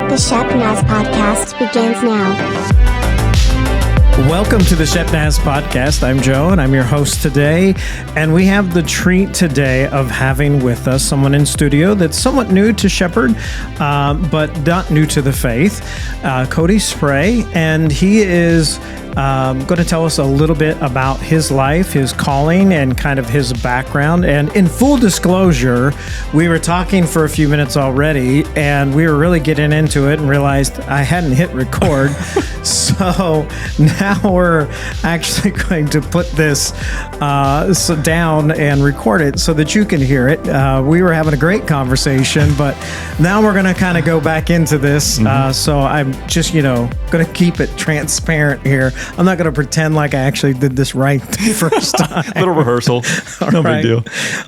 The Shepnaz Podcast begins now. Welcome to the Shepnaz Podcast. I'm Joe, and I'm your host today. And we have the treat today of having with us someone in studio that's somewhat new to Shepherd, but not new to the faith, Cody Sray. And he is going to tell us a little bit about his life, his calling, and kind of his background. And in full disclosure, we were talking for a few minutes already, and we were really getting into it and realized I hadn't hit record. So now we're actually going to put this down and record it so that you can hear it. We were having a great conversation, but now we're going to kind of go back into this. So I'm just, going to keep it transparent here. I'm not going to pretend like I actually did this right the first time. Little rehearsal. No big deal.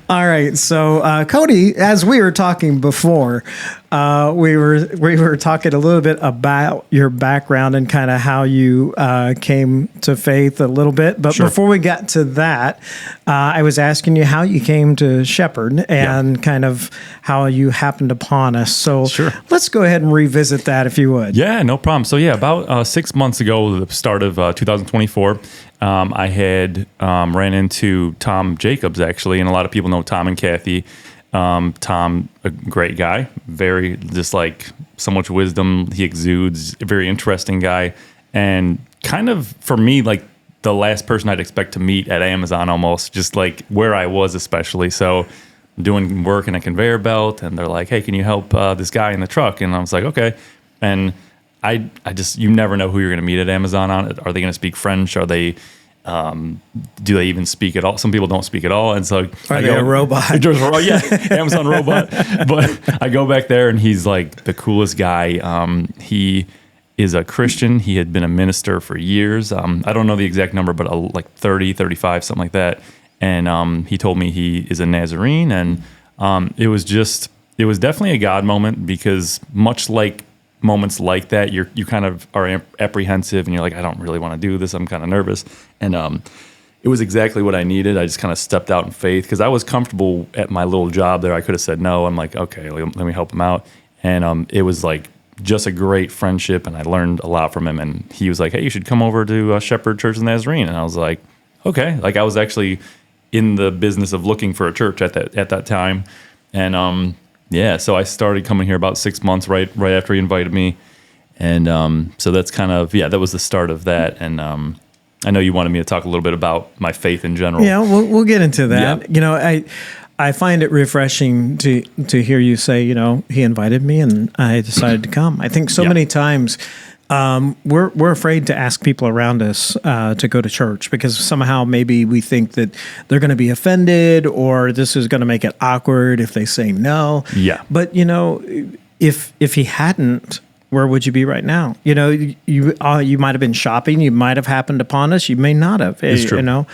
All right. So, Cody, as we were talking before, we were talking a little bit about your background and kind of how you came to faith a little bit. But Sure. before we got to that, I was asking you how you came to Shepherd and kind of how you happened upon us. So Sure. Let's go ahead and revisit that if you would. Yeah, no problem. So about 6 months ago, the start of 2024, I had ran into Tom Jacobs, actually, and a lot of people know Tom and Kathy. Tom, a great guy, very just like so much wisdom he exudes, a very interesting guy, and kind of for me like the last person I'd expect to meet at Amazon, almost just like where I was, especially. So doing work in a conveyor belt, and they're like, "Hey, can you help this guy in the truck?" And I was like, "Okay." And I just, you never know who you're going to meet at Amazon. Are they going to speak French? Are they do they even speak at all? Some people don't speak at all, and so Are they a robot? Yeah, Amazon robot. But I go back there, and he's like the coolest guy. He is a Christian. He had been a minister for years. I don't know the exact number, but like 30, 35, something like that. And he told me he is a Nazarene, and it was definitely a God moment, because much like moments like that, you kind of are apprehensive, and you're like, I don't really want to do this. I'm kind of nervous. And it was exactly what I needed. I just kind of stepped out in faith, because I was comfortable at my little job there. I could have said no. I'm like, okay, let me help him out. And it was like just a great friendship, and I learned a lot from him. And he was like, hey, you should come over to Shepherd Church of the Nazarene. And I was like, okay. Like, I was actually in the business of looking for a church at that time. And so I started coming here about 6 months right after he invited me. And so that's kind of, that was the start of that. And I know you wanted me to talk a little bit about my faith in general. Yeah, we'll get into that. Yeah. I find it refreshing to hear you say, he invited me and I decided to come. I think so many times we're afraid to ask people around us to go to church, because somehow maybe we think that they're going to be offended, or this is going to make it awkward if they say no. Yeah. But if he hadn't, where would you be right now? You might have been shopping. You might have happened upon us. You may not have. It's true.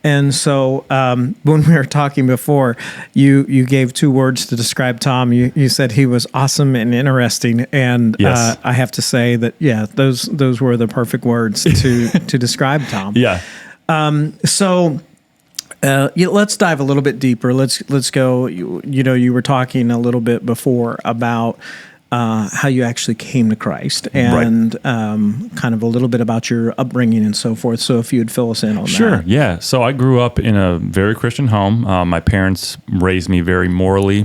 And so when we were talking before, you gave two words to describe Tom. You said he was awesome and interesting. And yes. I have to say that, those were the perfect words to describe Tom. Yeah. So let's dive a little bit deeper. Let's go. You were talking a little bit before about how you actually came to Christ, and kind of a little bit about your upbringing and so forth. So if you'd fill us in on that. Sure, yeah. So I grew up in a very Christian home. My parents raised me very morally.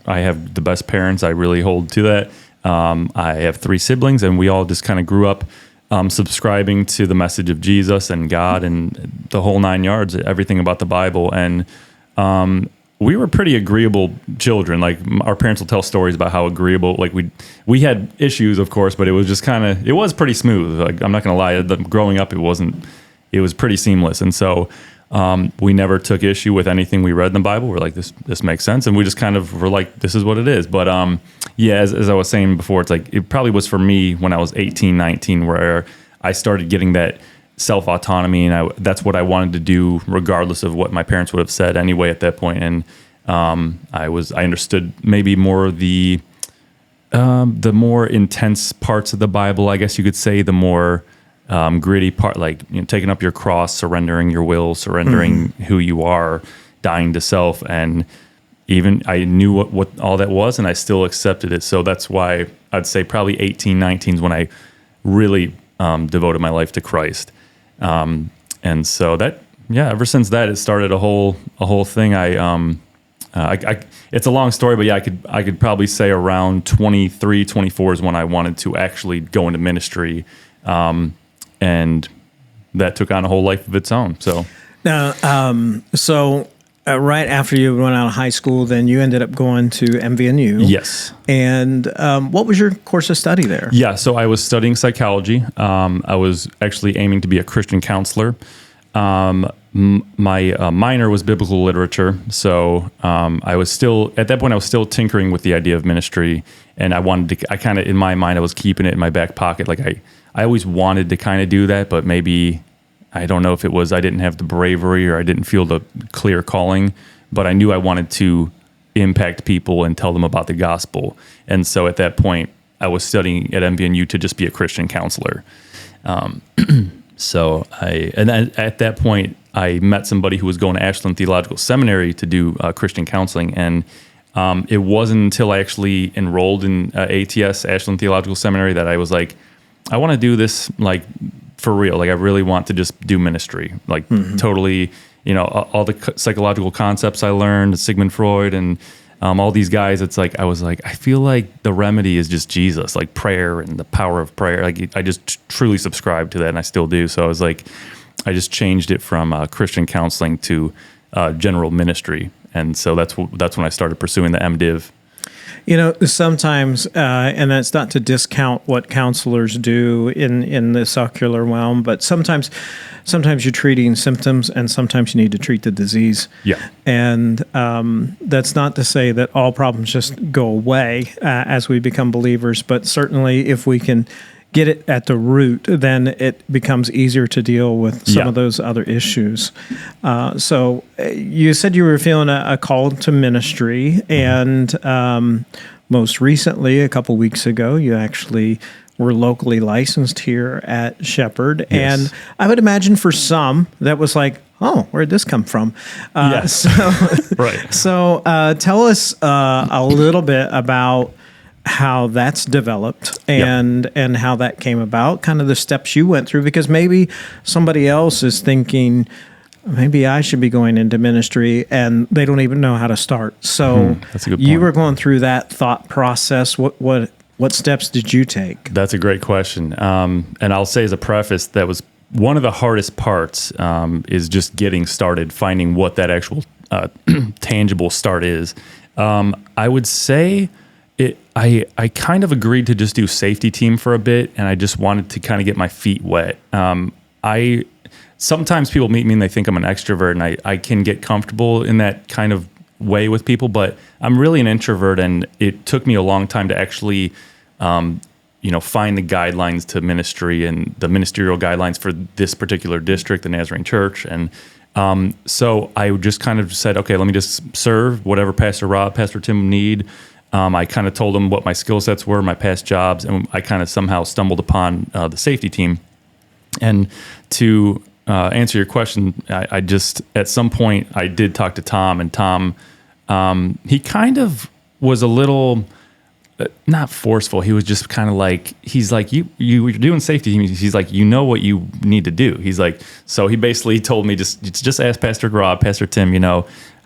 I have the best parents. I really hold to that. I have 3 siblings, and we all just kind of grew up subscribing to the message of Jesus and God and the whole 9 yards, everything about the Bible. And we were pretty agreeable children. Like, our parents will tell stories about how agreeable, like we had issues, of course, but it was just it was pretty smooth. Like, I'm not going to lie, growing up, it was pretty seamless. And so we never took issue with anything we read in the Bible. We're like, this makes sense. And we just kind of were like, this is what it is. But as I was saying before, it's like, it probably was for me when I was 18, 19, where I started getting that self-autonomy, and that's what I wanted to do, regardless of what my parents would have said anyway at that point. And I understood maybe more the more intense parts of the Bible, I guess you could say, the more gritty part, like taking up your cross, surrendering your will, surrendering who you are, dying to self. And even I knew what all that was, and I still accepted it. So that's why I'd say probably 18, 19 is when I really devoted my life to Christ. And so that, ever since that, it started a whole thing. It's a long story, but I could probably say around 23, 24 is when I wanted to actually go into ministry. And that took on a whole life of its own. So now, right after you went out of high school, then you ended up going to MVNU. Yes. And what was your course of study there? Yeah, so I was studying psychology. I was actually aiming to be a Christian counselor. My minor was biblical literature. So I was still, at that point, I was still tinkering with the idea of ministry. And I kind of, in my mind, I was keeping it in my back pocket. Like I always wanted to kind of do that, but maybe, I don't know if it was I didn't have the bravery or I didn't feel the clear calling, but I knew I wanted to impact people and tell them about the gospel. And so at that point, I was studying at MVNU to just be a Christian counselor. So at that point, I met somebody who was going to Ashland Theological Seminary to do Christian counseling. And it wasn't until I actually enrolled in ATS, Ashland Theological Seminary, that I was like, I want to do this like for real. Like I really want to just do ministry, like totally, all the psychological concepts I learned, Sigmund Freud and all these guys. It's like, I was like, I feel like the remedy is just Jesus, like prayer and the power of prayer. Like I just truly subscribe to that, and I still do. So I was like, I just changed it from Christian counseling to general ministry. And so that's when I started pursuing the MDiv. Sometimes, and that's not to discount what counselors do in the secular realm, but sometimes you're treating symptoms and sometimes you need to treat the disease. Yeah. And that's not to say that all problems just go away as we become believers, but certainly if we can get it at the root, then it becomes easier to deal with some of those other issues. So you said you were feeling a call to ministry, and most recently, a couple weeks ago, you actually were locally licensed here at Shepherd. Yes. And I would imagine for some, that was like, oh, where'd this come from? Yes. Right. So tell us a little bit about how that's developed and how that came about, kind of the steps you went through, because maybe somebody else is thinking, maybe I should be going into ministry, and they don't even know how to start. So that's a good point. You were going through that thought process. What steps did you take? That's a great question. And I'll say as a preface, that was one of the hardest parts is just getting started, finding what that actual tangible start is. I would say I kind of agreed to just do safety team for a bit, and I just wanted to kind of get my feet wet. Sometimes people meet me and they think I'm an extrovert, and I can get comfortable in that kind of way with people, but I'm really an introvert, and it took me a long time to actually, find the guidelines to ministry and the ministerial guidelines for this particular district, the Nazarene Church. And so I just kind of said, okay, let me just serve whatever Pastor Rob, Pastor Tim need. I kind of told them what my skill sets were, my past jobs, and I kind of somehow stumbled upon the safety team. And to answer your question, I just, at some point, I did talk to Tom, and Tom, he kind of was a little, not forceful. He was just kind of like, he's like, you're doing safety. He's like, you know what you need to do. He's like, so he basically told me, just ask Pastor Rob, Pastor Tim,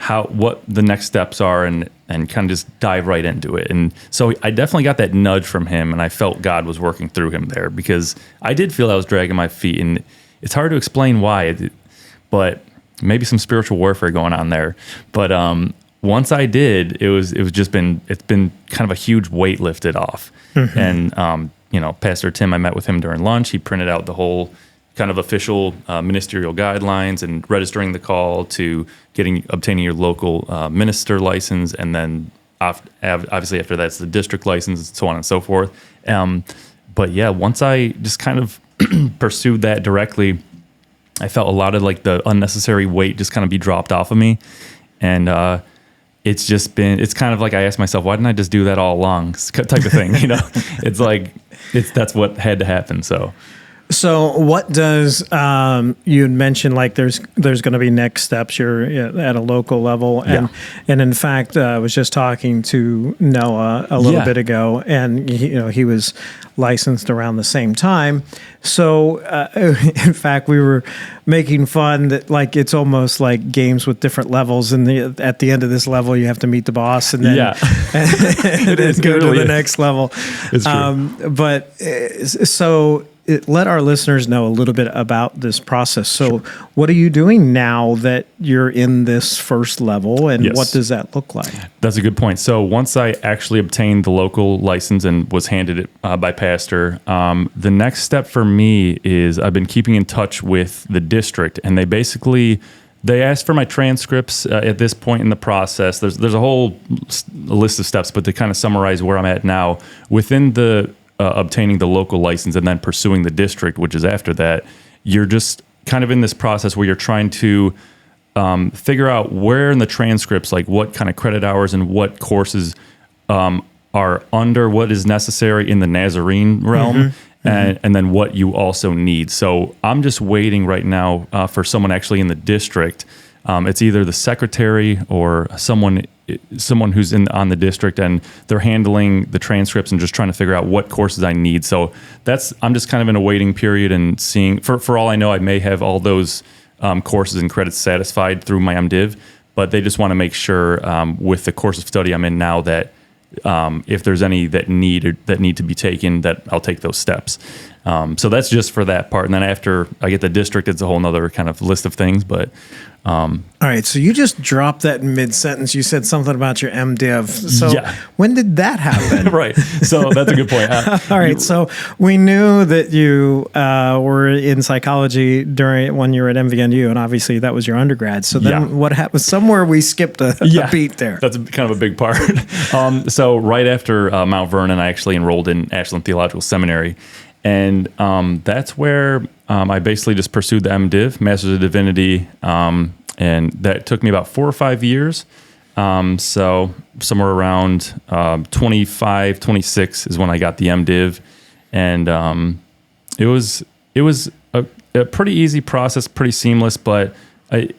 what the next steps are, and kind of just dive right into it. And so I definitely got that nudge from him, and I felt God was working through him there, because I did feel I was dragging my feet, and it's hard to explain why, but maybe some spiritual warfare going on there. But once I did, it's been kind of a huge weight lifted off. Mm-hmm. And Pastor Tim, I met with him during lunch. He printed out the whole kind of official ministerial guidelines, and registering the call to obtaining your local minister license, and then obviously after that's the district license, and so on and so forth. But yeah, once I just kind of pursued that directly, I felt a lot of like the unnecessary weight just kind of be dropped off of me, and it's kind of like I asked myself, why didn't I just do that all along, type of thing. It's like that's what had to happen. So So what does you had mentioned like there's going to be next steps. You're at a local level, and in fact, I was just talking to Noah a little bit ago, and he was licensed around the same time. So in fact, we were making fun that like it's almost like games with different levels, and at the end of this level, you have to meet the boss, and then and then go to the next level. It's true. Let our listeners know a little bit about this process. So what are you doing now that you're in this first level, and what does that look like? That's a good point. So once I actually obtained the local license and was handed it by pastor, the next step for me is I've been keeping in touch with the district, and they asked for my transcripts at this point in the process. There's a whole list of steps, but to kind of summarize where I'm at now, within the obtaining the local license and then pursuing the district, which is after that, you're just kind of in this process where you're trying to figure out where in the transcripts, like what kind of credit hours and what courses are under what is necessary in the Nazarene realm, and then what you also need. So I'm just waiting right now for someone actually in the district. It's either the secretary or someone who's on the district, and they're handling the transcripts and just trying to figure out what courses I need. So I'm just kind of in a waiting period and seeing. For all I know, I may have all those courses and credits satisfied through my MDiv, but they just want to make sure with the course of study I'm in now that if there's any that need to be taken, that I'll take those steps. So that's just for that part. And then after I get the district, it's a whole nother kind of list of things. But all right, so you just dropped that mid-sentence. You said something about your MDiv. So when did that happen? Right. So that's a good point. All right. So we knew that you were in psychology when you were at MVNU, and obviously that was your undergrad. So then what happened? Somewhere we skipped a beat there. That's kind of a big part. So right after Mount Vernon, I actually enrolled in Ashland Theological Seminary. And that's where I basically just pursued the MDiv, Master's of Divinity, and that took me about 4 or 5 years. So somewhere around 25, 26 is when I got the MDiv, and it was a pretty easy process, pretty seamless. But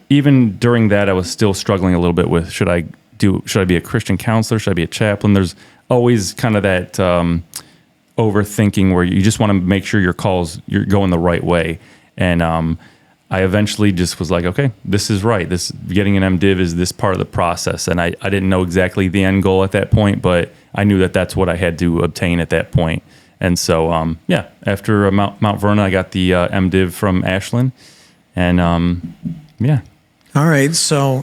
even during that, I was still struggling a little bit with should I be a Christian counselor? Should I be a chaplain? There's always kind of that overthinking where you just want to make sure you're going the right way. And I eventually just was like, okay, this is right. This getting an MDiv is this part of the process. And I didn't know exactly the end goal at that point, but I knew that that's what I had to obtain at that point. And so, after Mount Vernon, I got the MDiv from Ashland. And All right. So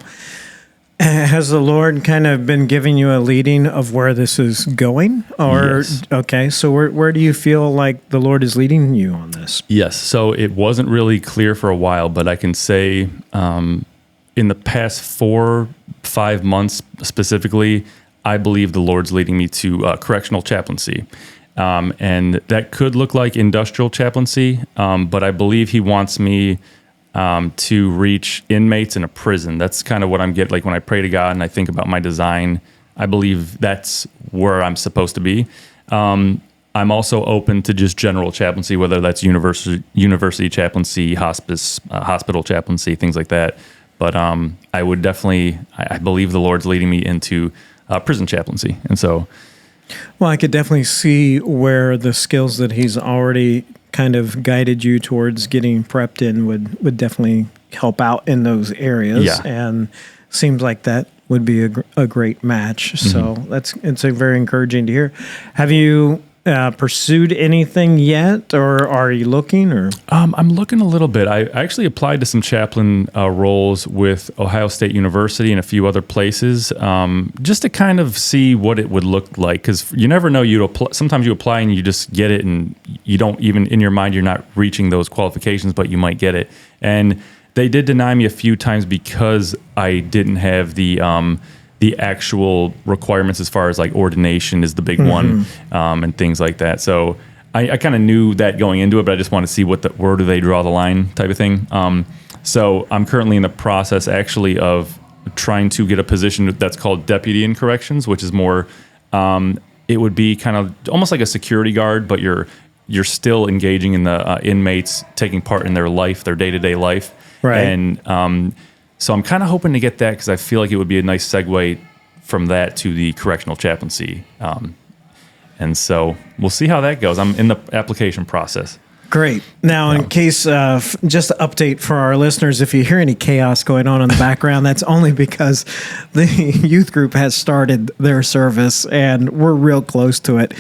has the Lord kind of been giving you a leading of where this is going? Or okay, so where do you feel like the Lord is leading you on this? Yes. So it wasn't really clear for a while, but I can say in the past 4-5 months specifically, I believe the Lord's leading me to correctional chaplaincy. And that could look like industrial chaplaincy, but I believe he wants me to reach inmates in a prison. That's kind of what I'm getting. Like when I pray to God and I think about my design, I believe that's where I'm supposed to be. I'm also open to just general chaplaincy, whether that's university chaplaincy, hospice, hospital chaplaincy, things like that. But I would definitely, I believe the Lord's leading me into prison chaplaincy. And so, well, I could definitely see where the skills that he's already kind of guided you towards getting prepped in would definitely help out in those areas. Yeah. And seems like that would be a great match. So it's a very encouraging to hear. Have you pursued anything yet, or are you looking? Or I'm looking a little bit. I actually applied to some chaplain roles with Ohio State University and a few other places, just to kind of see what it would look like. Because you never know. Sometimes you apply and you just get it, and you don't even in your mind you're not reaching those qualifications, but you might get it. And they did deny me a few times because I didn't have the actual requirements as far as like ordination is the big one, and things like that. So I kind of knew that going into it, but I just want to see where do they draw the line type of thing. So I'm currently in the process actually of trying to get a position that's called deputy in corrections, which is more, it would be kind of almost like a security guard, but you're you're still engaging in the inmates, taking part in their life, their day-to-day life. Right. And so I'm kind of hoping to get that because I feel like it would be a nice segue from that to the correctional chaplaincy. And so we'll see how that goes. I'm in the application process. Great. Now, in case, just to update for our listeners, if you hear any chaos going on in the background, that's only because the youth group has started their service and we're real close to it.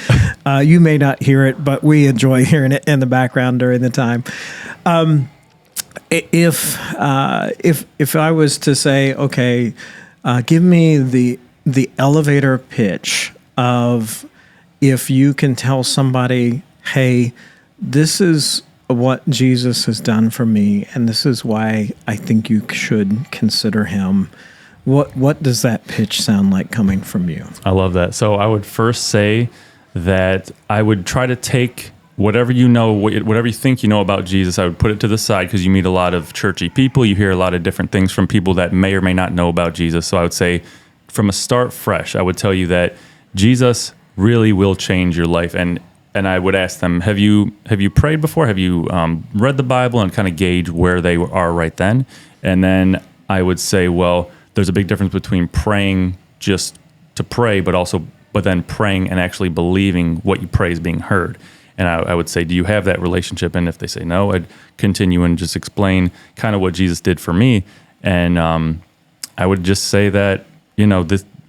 You may not hear it, but we enjoy hearing it in the background during the time. If I was to say, okay, give me the elevator pitch of if you can tell somebody, hey, this is what Jesus has done for me, and this is why I think you should consider him. What does that pitch sound like coming from you? I love that. So I would first say that I would try to take whatever you know, whatever you think you know about Jesus, I would put it to the side because you meet a lot of churchy people. You hear a lot of different things from people that may or may not know about Jesus. So I would say from a start fresh, I would tell you that Jesus really will change your life. And I would ask them, have you prayed before? Have you read the Bible and kind of gauge where they are right then? And then I would say, well, there's a big difference between praying just to pray, but then praying and actually believing what you pray is being heard. And I would say, do you have that relationship? And if they say no, I'd continue and just explain kind of what Jesus did for me. And I would just say that,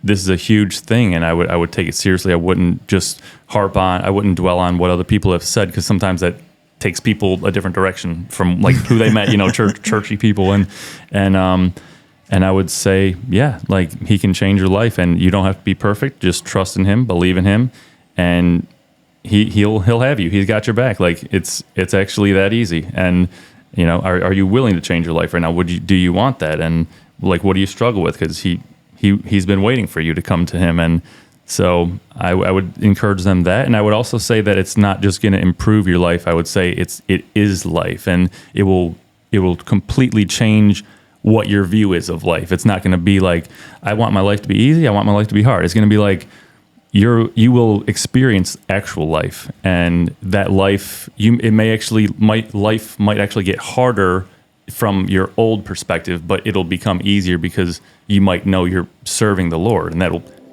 this is a huge thing, and I would take it seriously. I wouldn't just I wouldn't dwell on what other people have said, because sometimes that takes people a different direction from like who they met, churchy people. And I would say, yeah, like he can change your life, and you don't have to be perfect. Just trust in him, believe in him, and he'll have you. He's got your back. Like it's actually that easy. And are you willing to change your life right now? Do you want that? And like, what do you struggle with? Because he's been waiting for you to come to him. And so I would encourage them that. And I would also say that it's not just going to improve your life. I would say it is life, and it will completely change what your view is of life. It's not going to be like, I want my life to be easy, I want my life to be hard. It's going to be like you will experience actual life, and that life life might actually get harder from your old perspective, but it'll become easier because you might know you're serving the Lord, and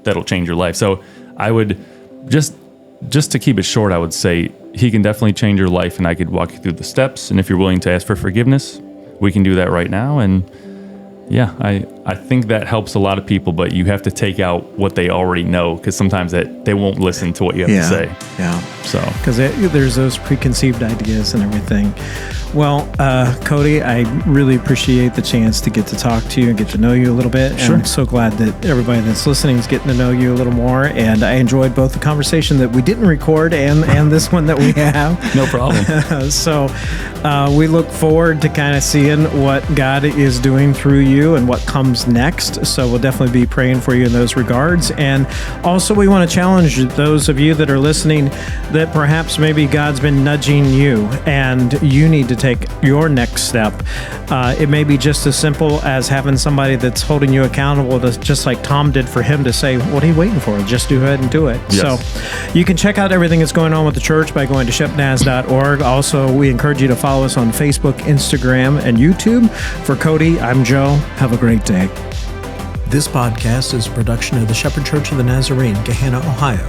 that'll change your life. So I would just to keep it short, I would say he can definitely change your life, and I could walk you through the steps. And if you're willing to ask for forgiveness, we can do that right now. And yeah, I think that helps a lot of people, but you have to take out what they already know, because sometimes they won't listen to what you have to say. Yeah. So because there's those preconceived ideas and everything. Well, Cody, I really appreciate the chance to get to talk to you and get to know you a little bit. Sure. And I'm so glad that everybody that's listening is getting to know you a little more. And I enjoyed both the conversation that we didn't record and this one that we have. No problem. So we look forward to kind of seeing what God is doing through you and what comes next. So we'll definitely be praying for you in those regards. And also we want to challenge those of you that are listening that perhaps maybe God's been nudging you and you need to take your next step. It may be just as simple as having somebody that's holding you accountable, just like Tom did for him, to say, what are you waiting for? Just go ahead and do it. Yes. So you can check out everything that's going on with the church by going to shepnaz.org. Also, we encourage you to follow us on Facebook, Instagram, and YouTube. For Cody, I'm Joe. Have a great day. This podcast is a production of the Shepherd Church of the Nazarene, Gahanna, Ohio.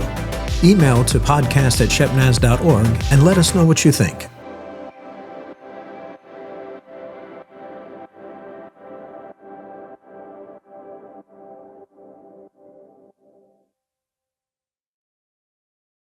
Email to podcast@shepnaz.org and let us know what you think.